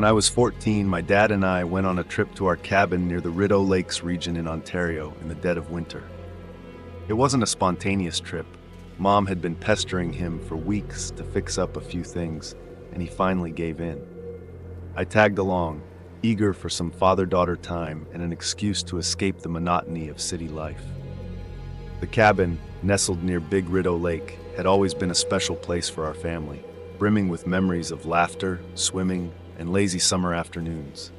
When I was 14, my dad and I went on a trip to our cabin near the Rideau Lakes region in Ontario in the dead of winter. It wasn't a spontaneous trip. Mom had been pestering him for weeks to fix up a few things, and he finally gave in. I tagged along, eager for some father-daughter time and an excuse to escape the monotony of city life. The cabin, nestled near Big Rideau Lake, had always been a special place for our family, brimming with memories of laughter, swimming, and lazy summer afternoons.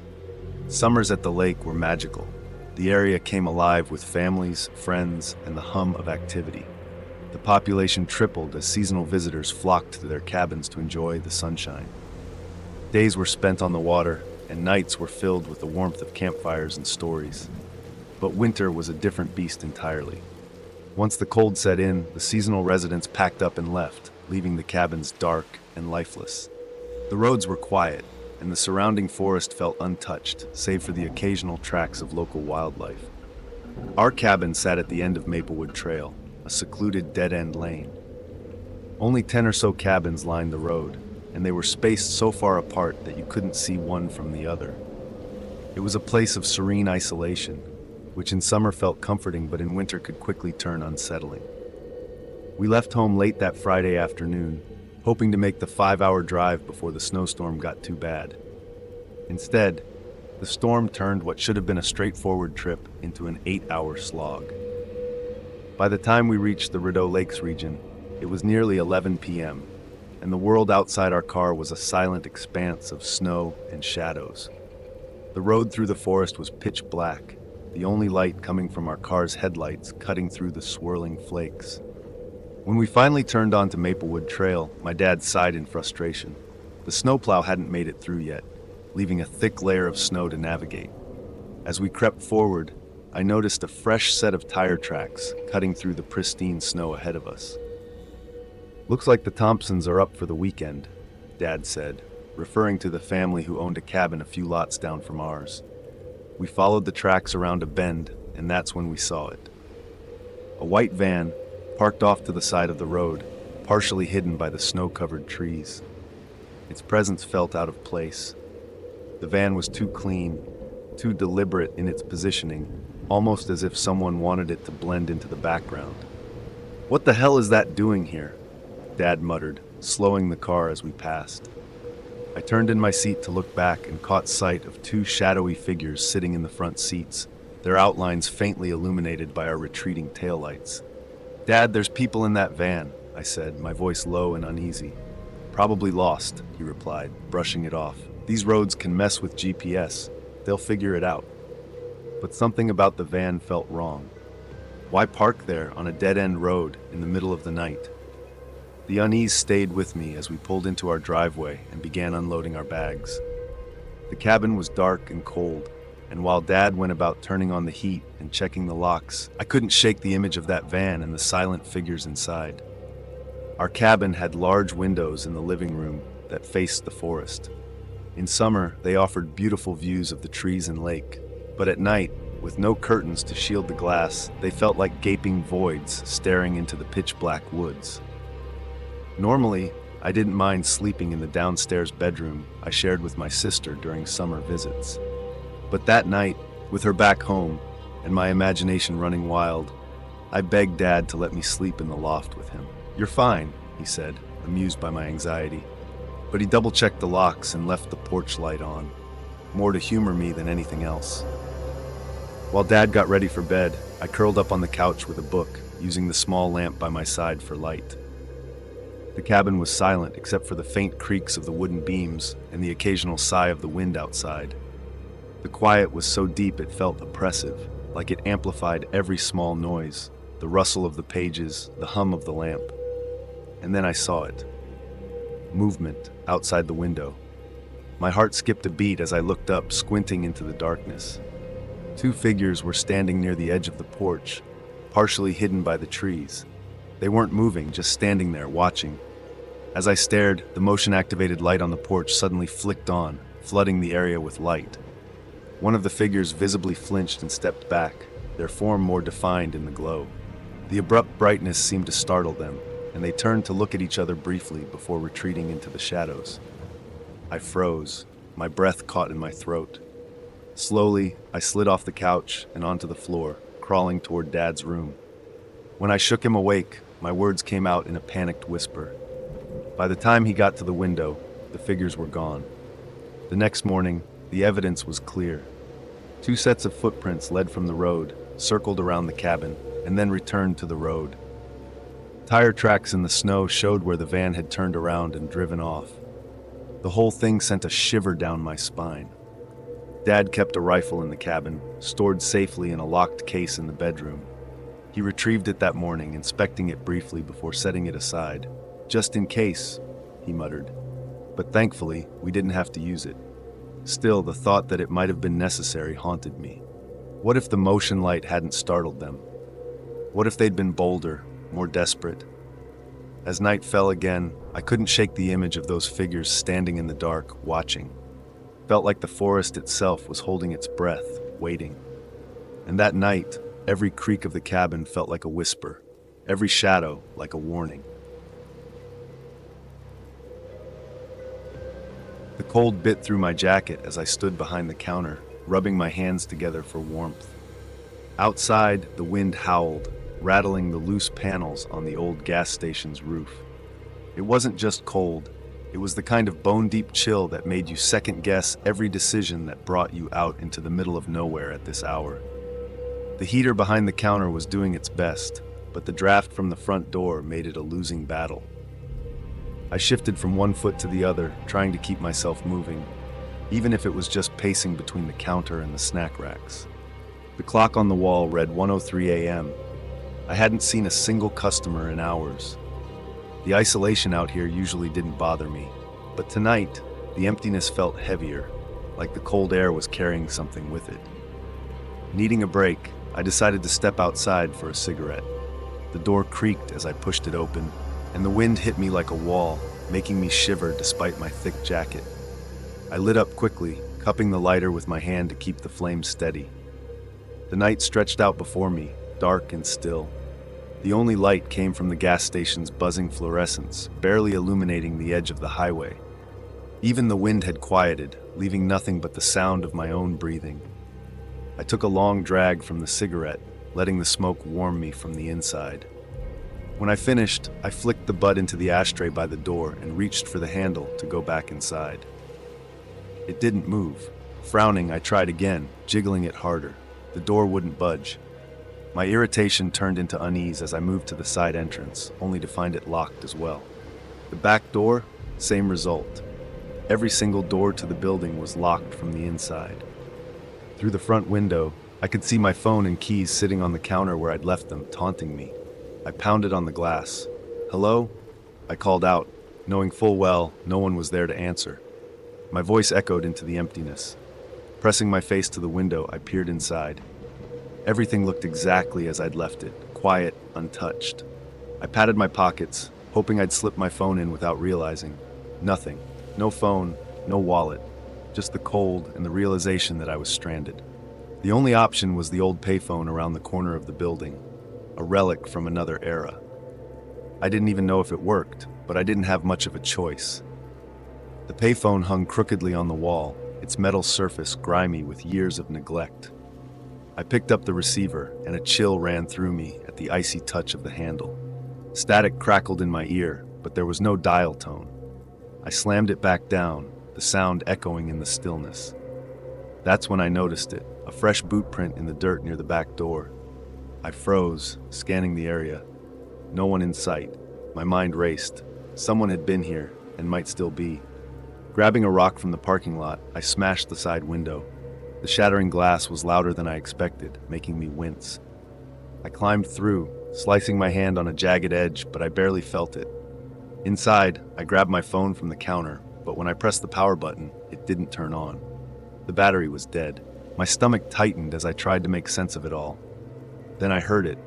Summers at the lake were magical. The area came alive with families, friends, and the hum of activity. The population tripled as seasonal visitors flocked to their cabins to enjoy the sunshine. Days were spent on the water, and nights were filled with the warmth of campfires and stories. But winter was a different beast entirely. Once the cold set in, the seasonal residents packed up and left, leaving the cabins dark and lifeless. The roads were quiet, and the surrounding forest felt untouched, save for the occasional tracks of local wildlife. Our cabin sat at the end of Maplewood Trail, a secluded dead-end lane. Only 10 or so cabins lined the road, and they were spaced so far apart that you couldn't see one from the other. It was a place of serene isolation, which in summer felt comforting but in winter could quickly turn unsettling. We left home late that Friday afternoon, hoping to make the 5-hour drive before the snowstorm got too bad. Instead, the storm turned what should have been a straightforward trip into an 8-hour slog. By the time we reached the Rideau Lakes region, it was nearly 11 p.m., and the world outside our car was a silent expanse of snow and shadows. The road through the forest was pitch black, the only light coming from our car's headlights cutting through the swirling flakes. When we finally turned onto Maplewood Trail, my dad sighed in frustration. The snowplow hadn't made it through yet, leaving a thick layer of snow to navigate. As we crept forward, I noticed a fresh set of tire tracks cutting through the pristine snow ahead of us. "Looks like the Thompsons are up for the weekend," Dad said, referring to the family who owned a cabin a few lots down from ours. We followed the tracks around a bend, and that's when we saw it. A white van, parked off to the side of the road, partially hidden by the snow-covered trees. Its presence felt out of place. The van was too clean, too deliberate in its positioning, almost as if someone wanted it to blend into the background. "What the hell is that doing here?" Dad muttered, slowing the car as we passed. I turned in my seat to look back and caught sight of two shadowy figures sitting in the front seats, their outlines faintly illuminated by our retreating taillights. "Dad, there's people in that van," I said, my voice low and uneasy. "Probably lost," he replied, brushing it off. "These roads can mess with GPS. They'll figure it out." But something about the van felt wrong. Why park there on a dead-end road in the middle of the night? The unease stayed with me as we pulled into our driveway and began unloading our bags. The cabin was dark and cold, and while Dad went about turning on the heat and checking the locks, I couldn't shake the image of that van and the silent figures inside. Our cabin had large windows in the living room that faced the forest. In summer, they offered beautiful views of the trees and lake, but at night, with no curtains to shield the glass, they felt like gaping voids staring into the pitch-black woods. Normally, I didn't mind sleeping in the downstairs bedroom I shared with my sister during summer visits. But that night, with her back home and my imagination running wild, I begged Dad to let me sleep in the loft with him. "You're fine," he said, amused by my anxiety. But he double-checked the locks and left the porch light on, more to humor me than anything else. While Dad got ready for bed, I curled up on the couch with a book, using the small lamp by my side for light. The cabin was silent except for the faint creaks of the wooden beams and the occasional sigh of the wind outside. The quiet was so deep it felt oppressive, like it amplified every small noise, the rustle of the pages, the hum of the lamp. And then I saw it. Movement outside the window. My heart skipped a beat as I looked up, squinting into the darkness. Two figures were standing near the edge of the porch, partially hidden by the trees. They weren't moving, just standing there, watching. As I stared, the motion-activated light on the porch suddenly flicked on, flooding the area with light. One of the figures visibly flinched and stepped back, their form more defined in the glow. The abrupt brightness seemed to startle them, and they turned to look at each other briefly before retreating into the shadows. I froze, my breath caught in my throat. Slowly, I slid off the couch and onto the floor, crawling toward Dad's room. When I shook him awake, my words came out in a panicked whisper. By the time he got to the window, the figures were gone. The next morning, the evidence was clear. 2 sets of footprints led from the road, circled around the cabin, and then returned to the road. Tire tracks in the snow showed where the van had turned around and driven off. The whole thing sent a shiver down my spine. Dad kept a rifle in the cabin, stored safely in a locked case in the bedroom. He retrieved it that morning, inspecting it briefly before setting it aside. "Just in case," he muttered. But thankfully, we didn't have to use it. Still, the thought that it might have been necessary haunted me. What if the motion light hadn't startled them? What if they'd been bolder, more desperate? As night fell again, I couldn't shake the image of those figures standing in the dark, watching. Felt like the forest itself was holding its breath, waiting. And that night, every creak of the cabin felt like a whisper, every shadow like a warning. The cold bit through my jacket as I stood behind the counter, rubbing my hands together for warmth. Outside, the wind howled, rattling the loose panels on the old gas station's roof. It wasn't just cold, it was the kind of bone-deep chill that made you second-guess every decision that brought you out into the middle of nowhere at this hour. The heater behind the counter was doing its best, but the draft from the front door made it a losing battle. I shifted from one foot to the other, trying to keep myself moving, even if it was just pacing between the counter and the snack racks. The clock on the wall read 1:03 a.m. I hadn't seen a single customer in hours. The isolation out here usually didn't bother me, but tonight, the emptiness felt heavier, like the cold air was carrying something with it. Needing a break, I decided to step outside for a cigarette. The door creaked as I pushed it open, and the wind hit me like a wall, making me shiver despite my thick jacket. I lit up quickly, cupping the lighter with my hand to keep the flame steady. The night stretched out before me, dark and still. The only light came from the gas station's buzzing fluorescence, barely illuminating the edge of the highway. Even the wind had quieted, leaving nothing but the sound of my own breathing. I took a long drag from the cigarette, letting the smoke warm me from the inside. When I finished, I flicked the butt into the ashtray by the door and reached for the handle to go back inside. It didn't move. Frowning, I tried again, jiggling it harder. The door wouldn't budge. My irritation turned into unease as I moved to the side entrance, only to find it locked as well. The back door, same result. Every single door to the building was locked from the inside. Through the front window, I could see my phone and keys sitting on the counter where I'd left them, taunting me. I pounded on the glass. "Hello?" I called out, knowing full well no one was there to answer. My voice echoed into the emptiness. Pressing my face to the window, I peered inside. Everything looked exactly as I'd left it, quiet, untouched. I patted my pockets, hoping I'd slip my phone in without realizing. Nothing. No phone, no wallet. Just the cold and the realization that I was stranded. The only option was the old payphone around the corner of the building, a relic from another era. I didn't even know if it worked, but I didn't have much of a choice. The payphone hung crookedly on the wall, its metal surface grimy with years of neglect. I picked up the receiver, and a chill ran through me at the icy touch of the handle. Static crackled in my ear, but there was no dial tone. I slammed it back down, the sound echoing in the stillness. That's when I noticed it, a fresh boot print in the dirt near the back door. I froze, scanning the area. No one in sight. My mind raced. Someone had been here, and might still be. Grabbing a rock from the parking lot, I smashed the side window. The shattering glass was louder than I expected, making me wince. I climbed through, slicing my hand on a jagged edge, but I barely felt it. Inside, I grabbed my phone from the counter, but when I pressed the power button, it didn't turn on. The battery was dead. My stomach tightened as I tried to make sense of it all. Then I heard it,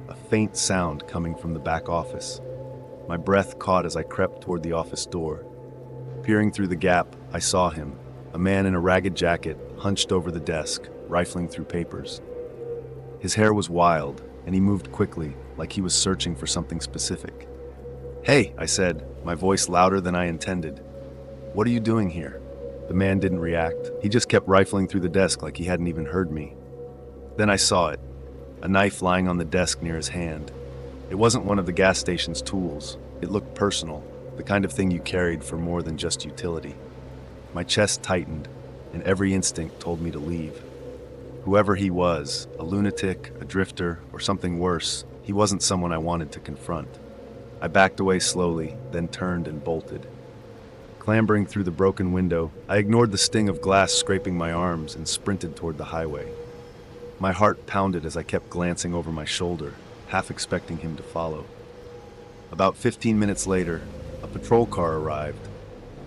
a faint sound coming from the back office. My breath caught as I crept toward the office door. Peering through the gap, I saw him, a man in a ragged jacket, hunched over the desk, rifling through papers. His hair was wild, and he moved quickly, like he was searching for something specific. "Hey," I said, my voice louder than I intended. "What are you doing here?" The man didn't react. He just kept rifling through the desk like he hadn't even heard me. Then I saw it, a knife lying on the desk near his hand. It wasn't one of the gas station's tools. It looked personal, the kind of thing you carried for more than just utility. My chest tightened, and every instinct told me to leave. Whoever he was, a lunatic, a drifter, or something worse, he wasn't someone I wanted to confront. I backed away slowly, then turned and bolted. Clambering through the broken window, I ignored the sting of glass scraping my arms and sprinted toward the highway. My heart pounded as I kept glancing over my shoulder, half expecting him to follow. About 15 minutes later, a patrol car arrived.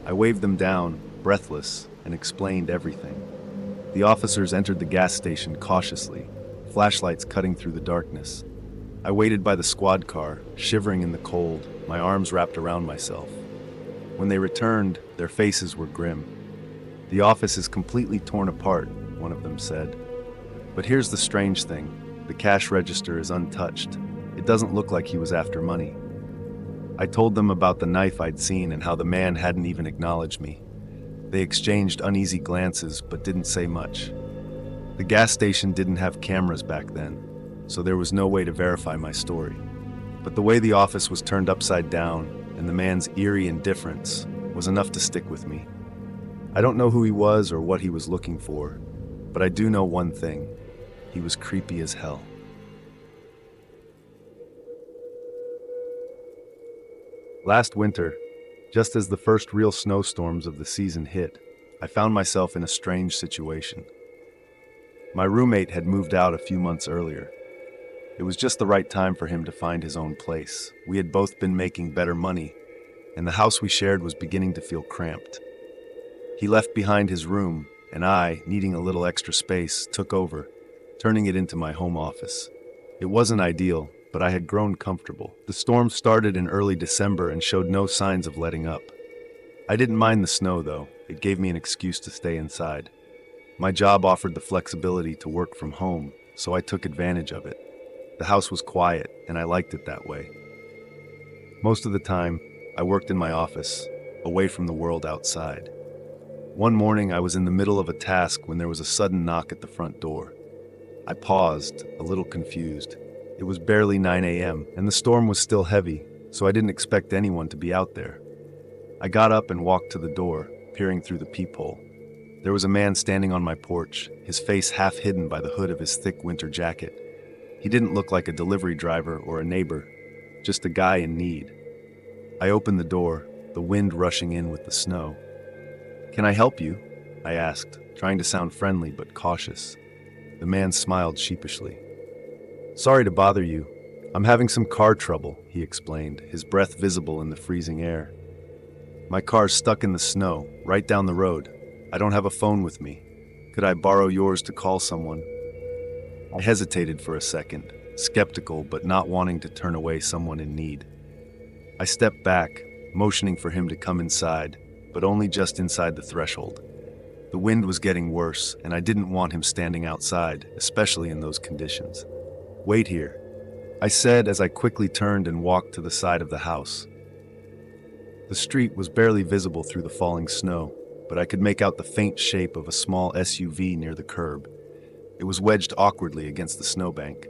I waved them down, breathless, and explained everything. The officers entered the gas station cautiously, flashlights cutting through the darkness. I waited by the squad car, shivering in the cold, my arms wrapped around myself. When they returned, their faces were grim. "The office is completely torn apart," one of them said. "But here's the strange thing. The cash register is untouched. It doesn't look like he was after money." I told them about the knife I'd seen and how the man hadn't even acknowledged me. They exchanged uneasy glances but didn't say much. The gas station didn't have cameras back then, so there was no way to verify my story. But the way the office was turned upside down and the man's eerie indifference was enough to stick with me. I don't know who he was or what he was looking for, but I do know one thing. He was creepy as hell. Last winter, just as the first real snowstorms of the season hit, I found myself in a strange situation. My roommate had moved out a few months earlier. It was just the right time for him to find his own place. We had both been making better money, and the house we shared was beginning to feel cramped. He left behind his room, and I, needing a little extra space, took over, turning it into my home office. It wasn't ideal, but I had grown comfortable. The storm started in early December and showed no signs of letting up. I didn't mind the snow, though. It gave me an excuse to stay inside. My job offered the flexibility to work from home, so I took advantage of it. The house was quiet, and I liked it that way. Most of the time, I worked in my office, away from the world outside. One morning, I was in the middle of a task when there was a sudden knock at the front door. I paused, a little confused. It was barely 9 a.m., and the storm was still heavy, so I didn't expect anyone to be out there. I got up and walked to the door, peering through the peephole. There was a man standing on my porch, his face half hidden by the hood of his thick winter jacket. He didn't look like a delivery driver or a neighbor, just a guy in need. I opened the door, the wind rushing in with the snow. "Can I help you?" I asked, trying to sound friendly but cautious. The man smiled sheepishly. "Sorry to bother you. I'm having some car trouble," he explained, his breath visible in the freezing air. "My car's stuck in the snow, right down the road. I don't have a phone with me. Could I borrow yours to call someone?" I hesitated for a second, skeptical but not wanting to turn away someone in need. I stepped back, motioning for him to come inside, but only just inside the threshold. The wind was getting worse, and I didn't want him standing outside, especially in those conditions. "Wait here," I said as I quickly turned and walked to the side of the house. The street was barely visible through the falling snow, but I could make out the faint shape of a small SUV near the curb. It was wedged awkwardly against the snowbank.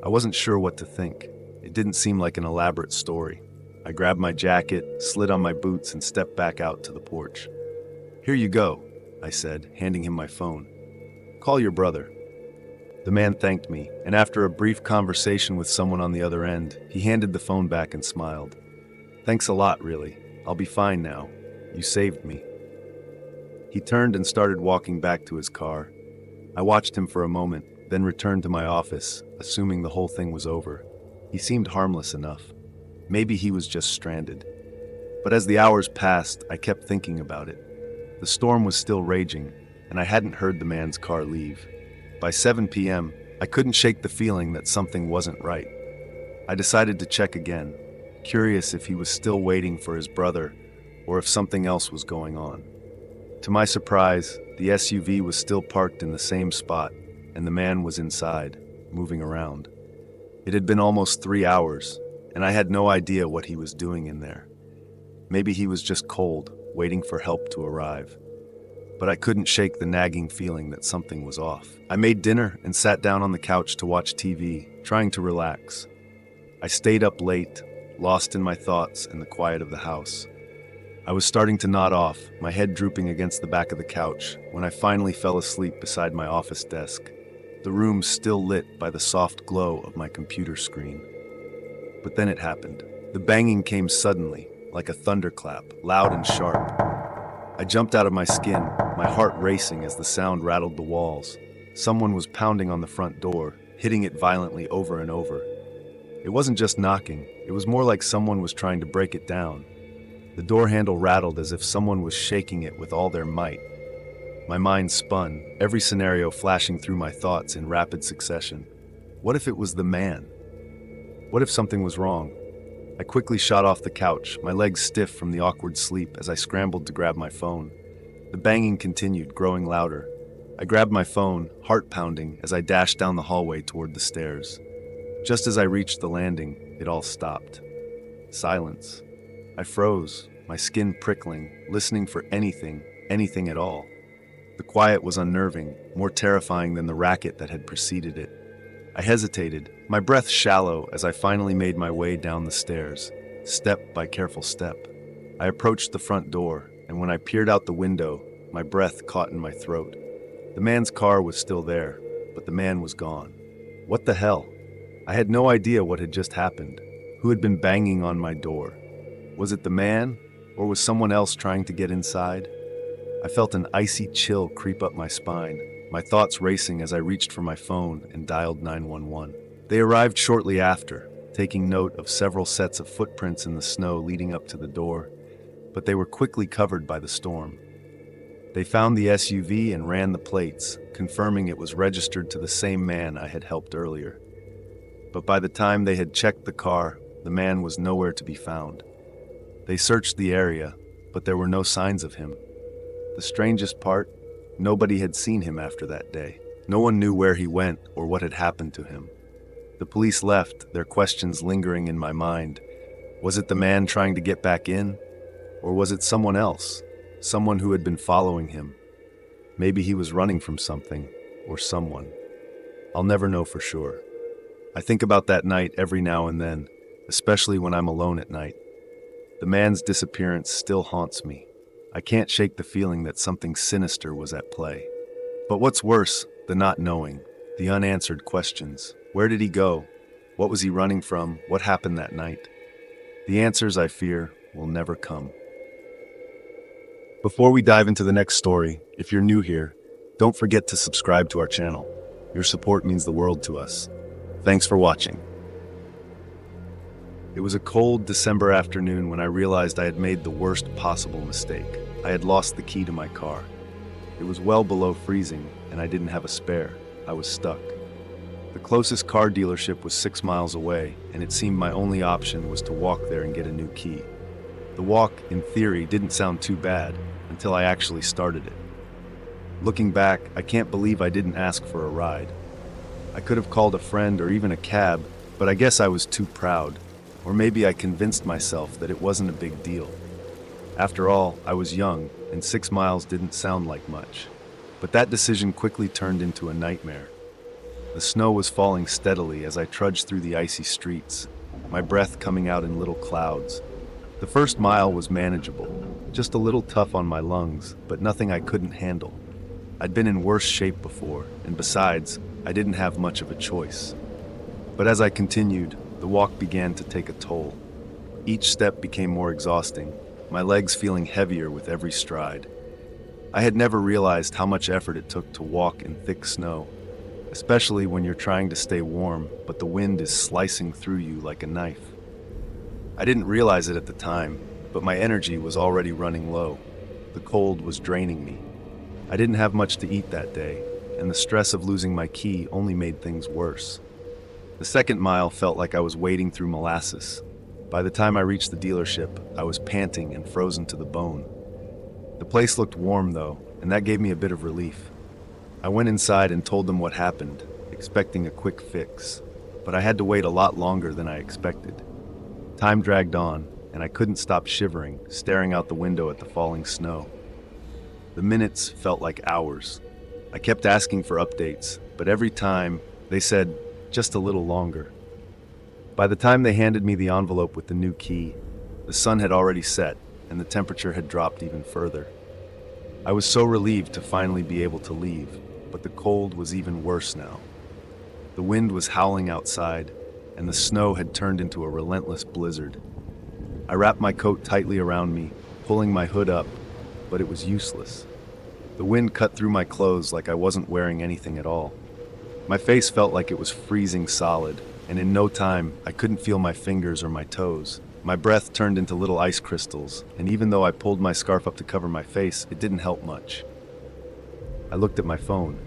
I wasn't sure what to think. It didn't seem like an elaborate story. I grabbed my jacket, slid on my boots, and stepped back out to the porch. "Here you go," I said, handing him my phone. "Call your brother." The man thanked me, and after a brief conversation with someone on the other end, he handed the phone back and smiled. "Thanks a lot, really. I'll be fine now. You saved me." He turned and started walking back to his car. I watched him for a moment, then returned to my office, assuming the whole thing was over. He seemed harmless enough. Maybe he was just stranded. But as the hours passed, I kept thinking about it. The storm was still raging, and I hadn't heard the man's car leave. By 7 p.m., I couldn't shake the feeling that something wasn't right. I decided to check again, curious if he was still waiting for his brother or if something else was going on. To my surprise, the SUV was still parked in the same spot, and the man was inside, moving around. It had been almost 3 hours, and I had no idea what he was doing in there. Maybe he was just cold, waiting for help to arrive. but I couldn't shake the nagging feeling that something was off. I made dinner and sat down on the couch to watch TV, trying to relax. I stayed up late, lost in my thoughts and the quiet of the house. I was starting to nod off, my head drooping against the back of the couch, when I finally fell asleep beside my office desk, the room still lit by the soft glow of my computer screen. But then it happened. The banging came suddenly, like a thunderclap, loud and sharp. I jumped out of my skin, my heart racing as the sound rattled the walls. Someone was pounding on the front door, hitting it violently over and over. It wasn't just knocking, it was more like someone was trying to break it down. The door handle rattled as if someone was shaking it with all their might. My mind spun, every scenario flashing through my thoughts in rapid succession. What if it was the man? What if something was wrong? I quickly shot off the couch, my legs stiff from the awkward sleep as I scrambled to grab my phone. The banging continued, growing louder. I grabbed my phone, heart pounding, as I dashed down the hallway toward the stairs. Just as I reached the landing, it all stopped. Silence. I froze, my skin prickling, listening for anything at all. The quiet was unnerving, more terrifying than the racket that had preceded it. I hesitated, my breath shallow as I finally made my way down the stairs, step by careful step. I approached the front door, and when I peered out the window, my breath caught in my throat. The man's car was still there, but the man was gone. What the hell? I had no idea what had just happened. Who had been banging on my door? Was it the man, or was someone else trying to get inside? I felt an icy chill creep up my spine, my thoughts racing as I reached for my phone and dialed 911. They arrived shortly after, taking note of several sets of footprints in the snow leading up to the door, but they were quickly covered by the storm. They found the SUV and ran the plates, confirming it was registered to the same man I had helped earlier. But by the time they had checked the car, the man was nowhere to be found. They searched the area, but there were no signs of him. The strangest part, nobody had seen him after that day. No one knew where he went or what had happened to him. The police left, their questions lingering in my mind. Was it the man trying to get back in? Or was it someone else? Someone who had been following him? Maybe he was running from something, or someone. I'll never know for sure. I think about that night every now and then, especially when I'm alone at night. The man's disappearance still haunts me. I can't shake the feeling that something sinister was at play. But what's worse, the not knowing, the unanswered questions. Where did he go? What was he running from? What happened that night? The answers, I fear, will never come. Before we dive into the next story, if you're new here, don't forget to subscribe to our channel. Your support means the world to us. Thanks for watching. It was a cold December afternoon when I realized I had made the worst possible mistake. I had lost the key to my car. It was well below freezing, and I didn't have a spare. I was stuck. The closest car dealership was 6 miles away, and it seemed my only option was to walk there and get a new key. The walk, in theory, didn't sound too bad until I actually started it. Looking back, I can't believe I didn't ask for a ride. I could have called a friend or even a cab, but I guess I was too proud. Or maybe I convinced myself that it wasn't a big deal. After all, I was young, and 6 miles didn't sound like much. But that decision quickly turned into a nightmare. The snow was falling steadily as I trudged through the icy streets, my breath coming out in little clouds. The first mile was manageable, just a little tough on my lungs, but nothing I couldn't handle. I'd been in worse shape before, and besides, I didn't have much of a choice. But as I continued, the walk began to take a toll. Each step became more exhausting, my legs feeling heavier with every stride. I had never realized how much effort it took to walk in thick snow, especially when you're trying to stay warm, but the wind is slicing through you like a knife. I didn't realize it at the time, but my energy was already running low. The cold was draining me. I didn't have much to eat that day, and the stress of losing my key only made things worse. The second mile felt like I was wading through molasses. By the time I reached the dealership, I was panting and frozen to the bone. The place looked warm though, and that gave me a bit of relief. I went inside and told them what happened, expecting a quick fix, but I had to wait a lot longer than I expected. Time dragged on, and I couldn't stop shivering, staring out the window at the falling snow. The minutes felt like hours. I kept asking for updates, but every time they said, just a little longer. By the time they handed me the envelope with the new key, the sun had already set and the temperature had dropped even further. I was so relieved to finally be able to leave, but the cold was even worse now. The wind was howling outside, and the snow had turned into a relentless blizzard. I wrapped my coat tightly around me, pulling my hood up, but it was useless. The wind cut through my clothes like I wasn't wearing anything at all. My face felt like it was freezing solid, and in no time, I couldn't feel my fingers or my toes. My breath turned into little ice crystals, and even though I pulled my scarf up to cover my face, it didn't help much. I looked at my phone.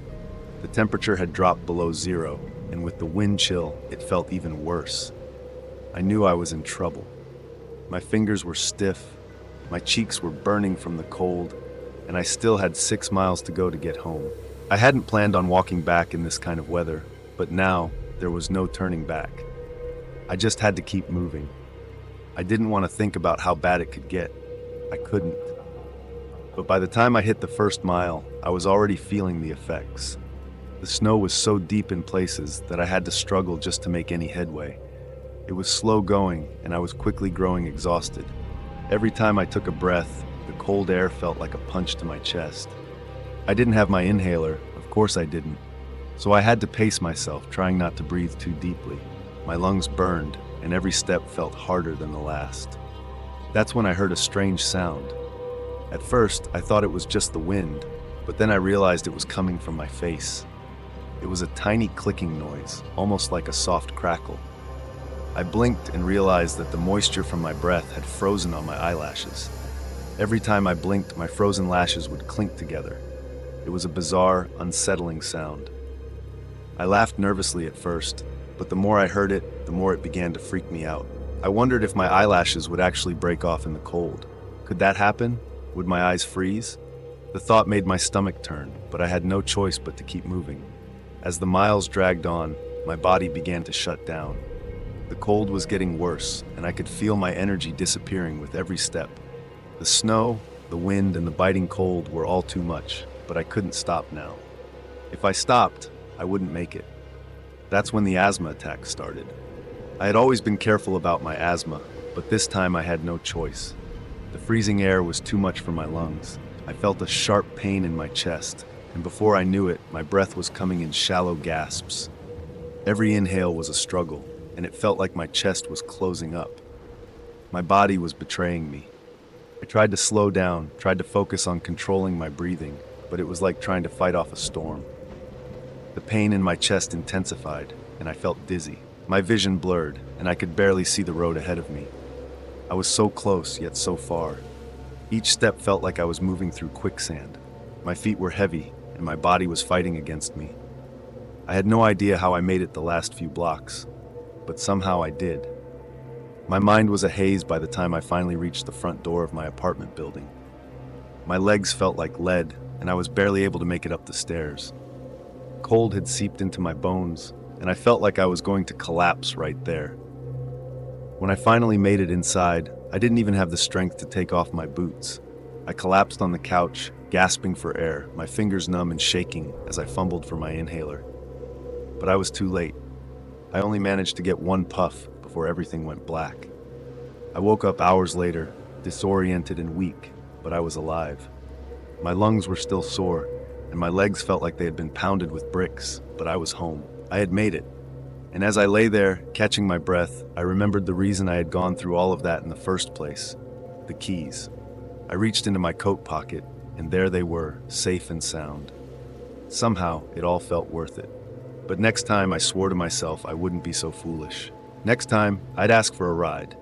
The temperature had dropped below zero, and with the wind chill, it felt even worse. I knew I was in trouble. My fingers were stiff, my cheeks were burning from the cold, and I still had 6 miles to go to get home. I hadn't planned on walking back in this kind of weather, but now there was no turning back. I just had to keep moving. I didn't want to think about how bad it could get. I couldn't. But by the time I hit the first mile, I was already feeling the effects. The snow was so deep in places that I had to struggle just to make any headway. It was slow going, and I was quickly growing exhausted. Every time I took a breath, the cold air felt like a punch to my chest. I didn't have my inhaler, of course I didn't, so I had to pace myself, trying not to breathe too deeply. My lungs burned, and every step felt harder than the last. That's when I heard a strange sound. At first, I thought it was just the wind, but then I realized it was coming from my face. It was a tiny clicking noise, almost like a soft crackle. I blinked and realized that the moisture from my breath had frozen on my eyelashes. Every time I blinked, my frozen lashes would clink together. It was a bizarre, unsettling sound. I laughed nervously at first, but the more I heard it, the more it began to freak me out. I wondered if my eyelashes would actually break off in the cold. Could that happen? Would my eyes freeze? The thought made my stomach turn, but I had no choice but to keep moving. As the miles dragged on, my body began to shut down. The cold was getting worse, and I could feel my energy disappearing with every step. The snow, the wind, and the biting cold were all too much, but I couldn't stop now. If I stopped, I wouldn't make it. That's when the asthma attack started. I had always been careful about my asthma, but this time I had no choice. The freezing air was too much for my lungs. I felt a sharp pain in my chest, and before I knew it, my breath was coming in shallow gasps. Every inhale was a struggle, and it felt like my chest was closing up. My body was betraying me. I tried to slow down, tried to focus on controlling my breathing, but it was like trying to fight off a storm. The pain in my chest intensified, and I felt dizzy. My vision blurred, and I could barely see the road ahead of me. I was so close, yet so far. Each step felt like I was moving through quicksand. My feet were heavy, and my body was fighting against me. I had no idea how I made it the last few blocks, but somehow I did. My mind was a haze by the time I finally reached the front door of my apartment building. My legs felt like lead, and I was barely able to make it up the stairs. Cold had seeped into my bones, and I felt like I was going to collapse right there. When I finally made it inside, I didn't even have the strength to take off my boots. I collapsed on the couch, gasping for air, my fingers numb and shaking as I fumbled for my inhaler. But I was too late. I only managed to get one puff before everything went black. I woke up hours later, disoriented and weak, but I was alive. My lungs were still sore, and my legs felt like they had been pounded with bricks, but I was home. I had made it. And as I lay there, catching my breath, I remembered the reason I had gone through all of that in the first place: the keys. I reached into my coat pocket, and there they were, safe and sound. Somehow, it all felt worth it. But next time, I swore to myself I wouldn't be so foolish. Next time, I'd ask for a ride.